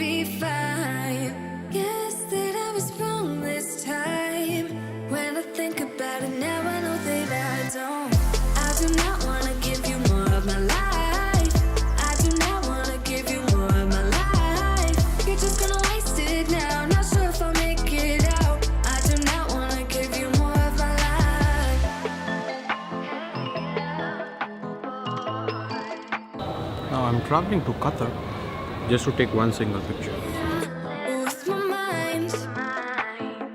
be fine. Guess that I was wrong this time. When I think about it now, I know that I do not want to give you more of my life. I do not want to give you more of my life. You're just gonna waste it now, not sure if I'll make it out. I do not want to give you more of my life. Now I'm traveling to Qatar just to take one single picture. With my mind,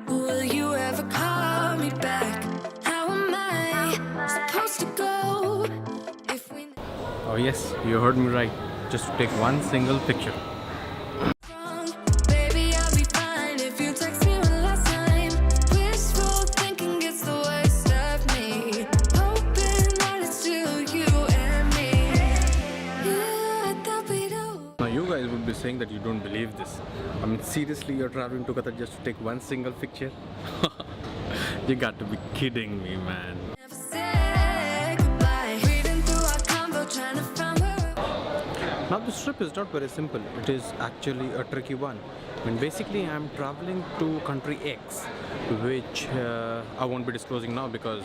will you ever call me back? How am I supposed to go if we Oh yes, you heard me right. Just to take one single picture. wrong? Baby, I'll be fine if you text me one last time. Wishful thinking gets the worst of me. Hoping that it's still you and me. Yeah, I thought we'd over. Now you guys would be saying that you don't believe this. I mean, seriously, you're traveling to Qatar just to take one single picture? You got to be kidding me, man. Never said goodbye. Reading through our convo, trying to find where Now this trip is not very simple. It is actually a tricky one. I mean, basically I'm traveling to country X, which I won't be disclosing now because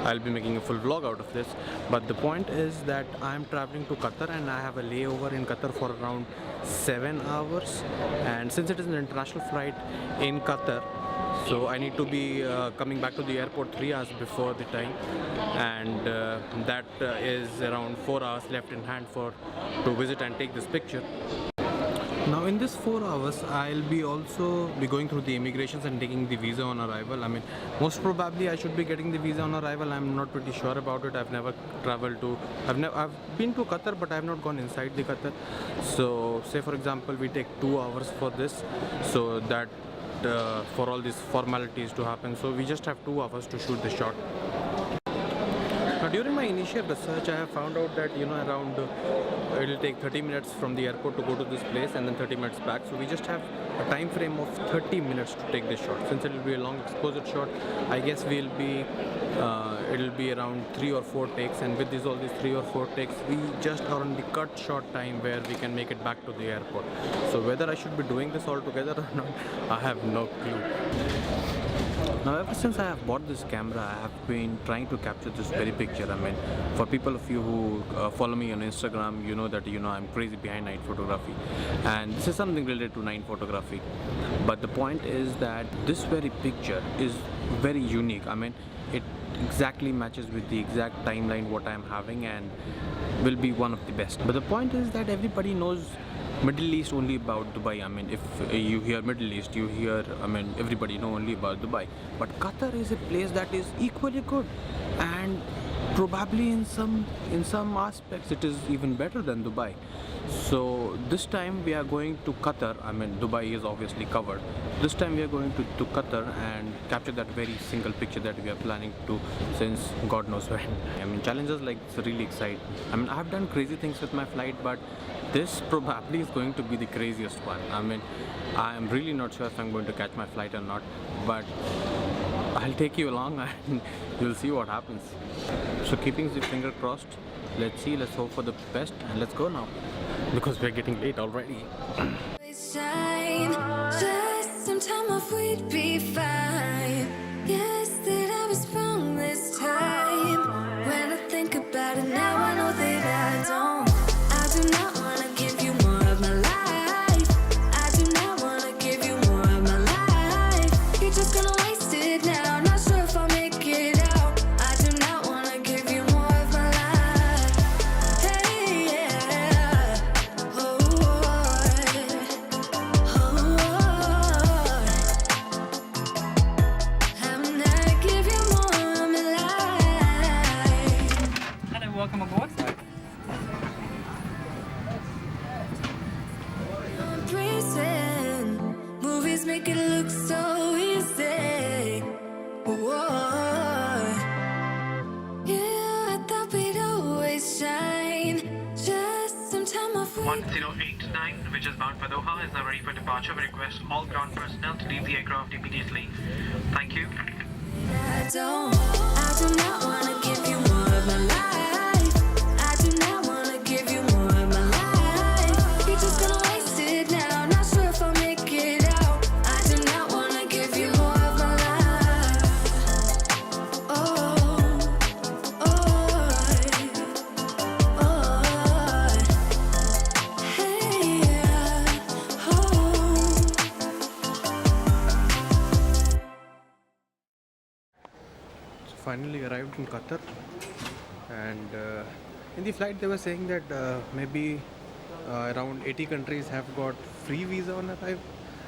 I'll be making a full vlog out of this. But the point is that I'm traveling to Qatar and I have a layover in Qatar for around 7 hours. And since it is an international flight in Qatar, so I need to be coming back to the airport 3 hours before the time, and that is around 4 hours left in hand to visit and take this picture. Now in this 4 hours I'll be also be going through the immigrations and taking the visa on arrival. I mean, most probably I should be getting the visa on arrival. I'm not pretty sure about it. I've never traveled to I've been to Qatar, but I have not gone inside the Qatar. So say for example we take 2 hours for this, so that for all these formalities to happen, so we just have 2 hours to shoot the shot. Now during my initial research I have found out that around it'll take 30 minutes from the airport to go to this place and then 30 minutes back, so we just have a time frame of 30 minutes to take this shot. Since it will be a long exposure shot, I guess it'll be around 3 or 4 takes, and with all these 3 or 4 takes we just are on the cut short time where we can make it back to the airport. So whether I should be doing this all together or not, I have no clue. Now ever since I have bought this camera, I have been trying to capture this very picture. I mean, for people of you who follow me on Instagram, you know that I'm crazy behind night photography, and this is something related to night photography. But the point is that this very picture is very unique. I mean, it exactly matches with the exact timeline what I am having and will be one of the best. But the point is that everybody knows Middle East only about Dubai. I mean, if you hear Middle East, you hear, everybody know only about Dubai. But Qatar is a place that is equally good, and probably in some aspects it is even better than Dubai. So this time we are going to Qatar. I mean, Dubai is obviously covered. This time we are going to Qatar and capture that very single picture that we are planning to since God knows when. I mean, challenges like this really excite. I mean, I have done crazy things with my flight, but this probably is going to be the craziest one. I mean, I am really not sure if I'm going to catch my flight or not, but I'll take you along and you'll see what happens. So keeping the finger crossed, let's see, let's hope for the best, and let's go now because we're getting late already. shine. Just some time off, we'd be fine. Guess that I was wrong this time. When I think about it now, I know that I do not want to give you more of my life. I do not want to give you more of my life. You're just gonna waste it now, not sure if I'll make it out. I do not want to give you more of my life. Hey, yeah. Oh, I'm not give you more of my life. Hello, welcome aboard. Prison movies make it look so easy. Whoa. Yeah, I thought we'd always shine. Just some time off. 1089, which is bound for Doha, is now ready for departure. We request all ground personnel to leave the aircraft immediately. Thank you. I do not want to give you more of my life. I do not want to give you more of my life. You're just gonna waste it now, not finally arrived in Qatar, and in the flight they were saying that maybe around 80 countries have got free visa on arrival.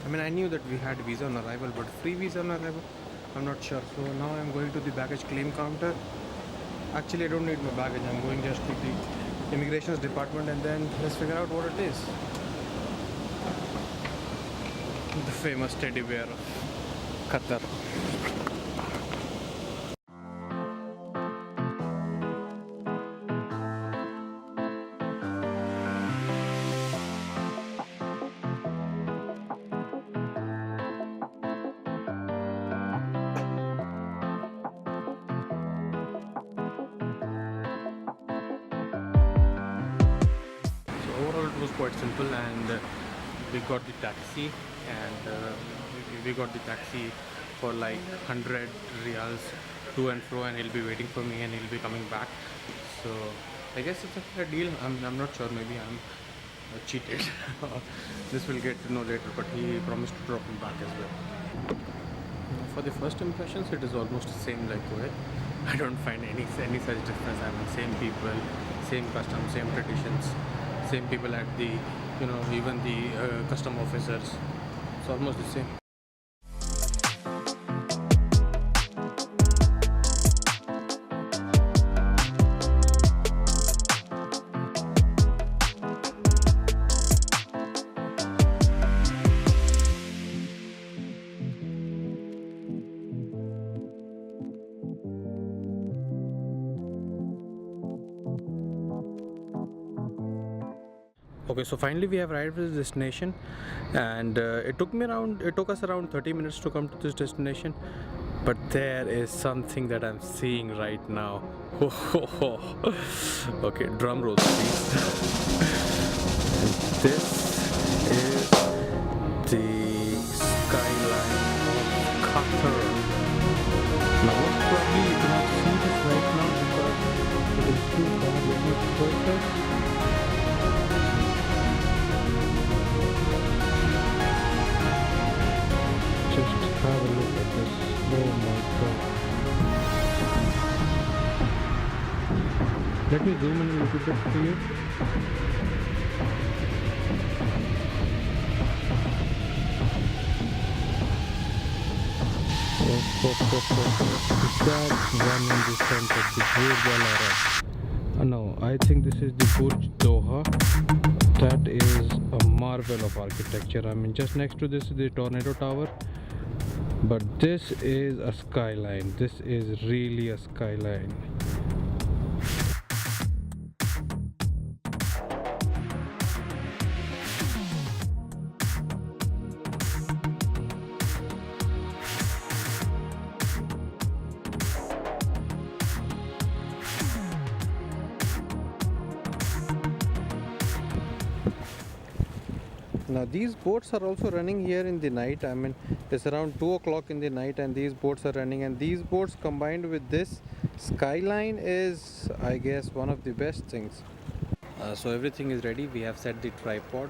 I mean, I knew that we had visa on arrival, but free visa on arrival, I'm not sure. So now I'm going to the baggage claim counter. Actually, I don't need my baggage. I'm going just to the immigrations department, and then let's figure out what it is. The famous teddy bear of Qatar. Overall it was quite simple, and we got the taxi, and we got the taxi for like 100 riyals to and fro, and he'll be waiting for me and he'll be coming back. So I guess it's a fair deal. I'm not sure, maybe I'm cheated. This we'll get to know later, but he promised to drop me back as well. For the first impressions, it is almost the same like Kuwait. I don't find any such difference. I mean, same people, same customs, same traditions, same people at the, even the custom officers. It's almost the same. Okay, so finally we have arrived at the destination, and it took us around 30 minutes to come to this destination, but there is something that I'm seeing right now. Okay, drum rolls please. This is the skyline of Qatar. Now most probably you cannot see this right now because it is too far. Let me focus. Just have a look at this. Oh my god. Let me zoom in a little bit for you. That's one in the center, the Burj Al Arab. No, I think this is the Burj Doha. That is a marvel of architecture. I mean, just next to this is the Tornado Tower. But this is a skyline. This is really a skyline. Now these boats are also running here in the night. I mean, it's around 2 o'clock in the night and these boats are running, and these boats combined with this skyline is, I guess, one of the best things. So everything is ready. We have set the tripod.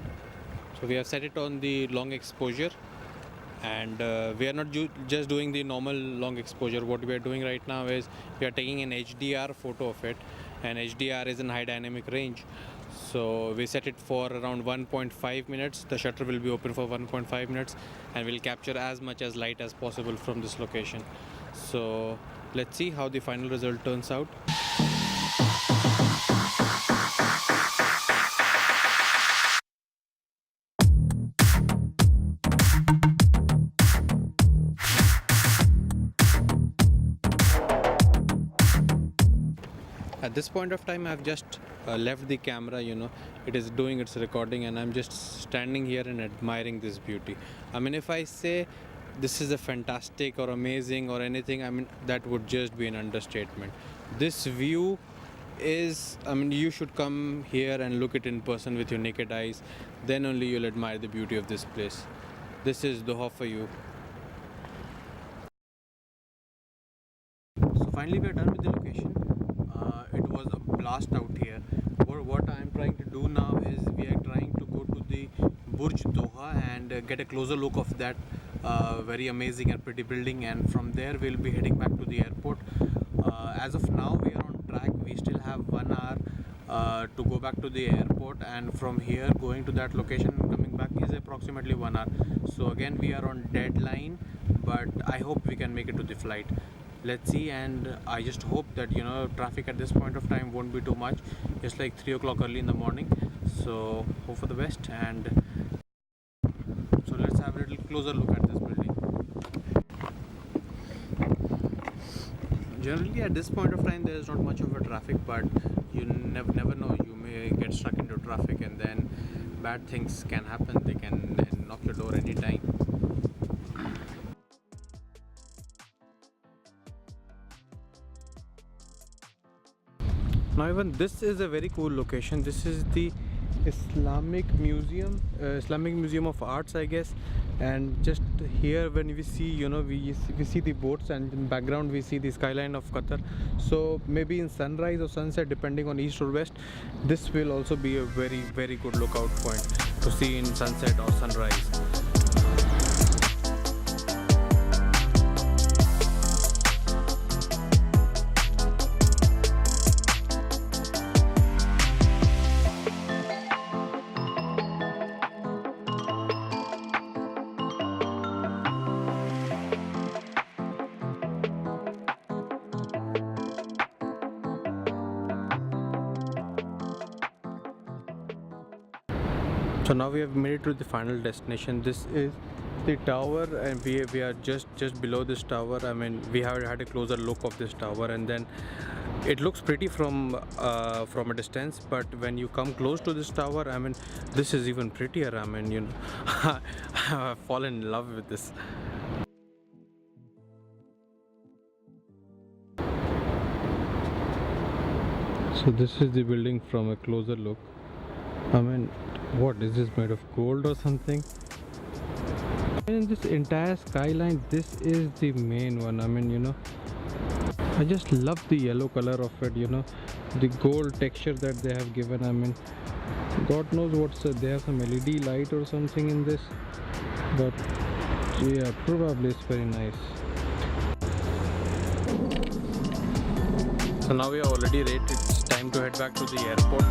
So we have set it on the long exposure, and we are not just doing the normal long exposure. What we are doing right now is we are taking an HDR photo of it, and HDR is in high dynamic range. So we set it for around 1.5 minutes. The shutter will be open for 1.5 minutes, and we'll capture as much as light as possible from this location. So let's see how the final result turns out. At this point of time, I've just left the camera, it is doing its recording, and I'm just standing here and admiring this beauty. I mean, if I say this is a fantastic or amazing or anything, I mean, that would just be an understatement. This view is, I mean, you should come here and look it in person with your naked eyes. Then only you'll admire the beauty of this place. This is Doha for you. So finally we are done with the location. It was a blast out here. What I am trying to do now is we are trying to go to the Burj Doha and get a closer look of that very amazing and pretty building, and from there we'll be heading back to the airport. as of now we are on track. We still have 1 hour to go back to the airport, and from here going to that location and coming back is approximately 1 hour. So again we are on deadline, but I hope we can make it to the flight. Let's see, and I just hope that traffic at this point of time won't be too much. It's like 3 o'clock early in the morning, so hope for the best. And so let's have a little closer look at this building. Generally at this point of time there is not much of a traffic, but you never know, you may get stuck into traffic and then bad things can happen. They can knock your door anytime. Now even this is a very cool location. This is the Islamic Museum of Arts, I guess. And just here when we see we see the boats, and in background we see the skyline of Qatar. So maybe in sunrise or sunset, depending on east or west, this will also be a very good lookout point to see in sunset or sunrise. So now we have made it to the final destination. This is the tower, and we are just below this tower. I mean, we have had a closer look of this tower, and then it looks pretty from a distance, but when you come close to this tower, I mean, this is even prettier. I mean, I've fallen in love with this. So this is the building from a closer look. I mean, what is this, made of gold or something? And this entire skyline, this is the main one. I mean, I just love the yellow color of it, the gold texture that they have given. I mean, God knows what's they have some LED light or something in this, but yeah, probably it's very nice. So now we are already late. It's time to head back to the airport.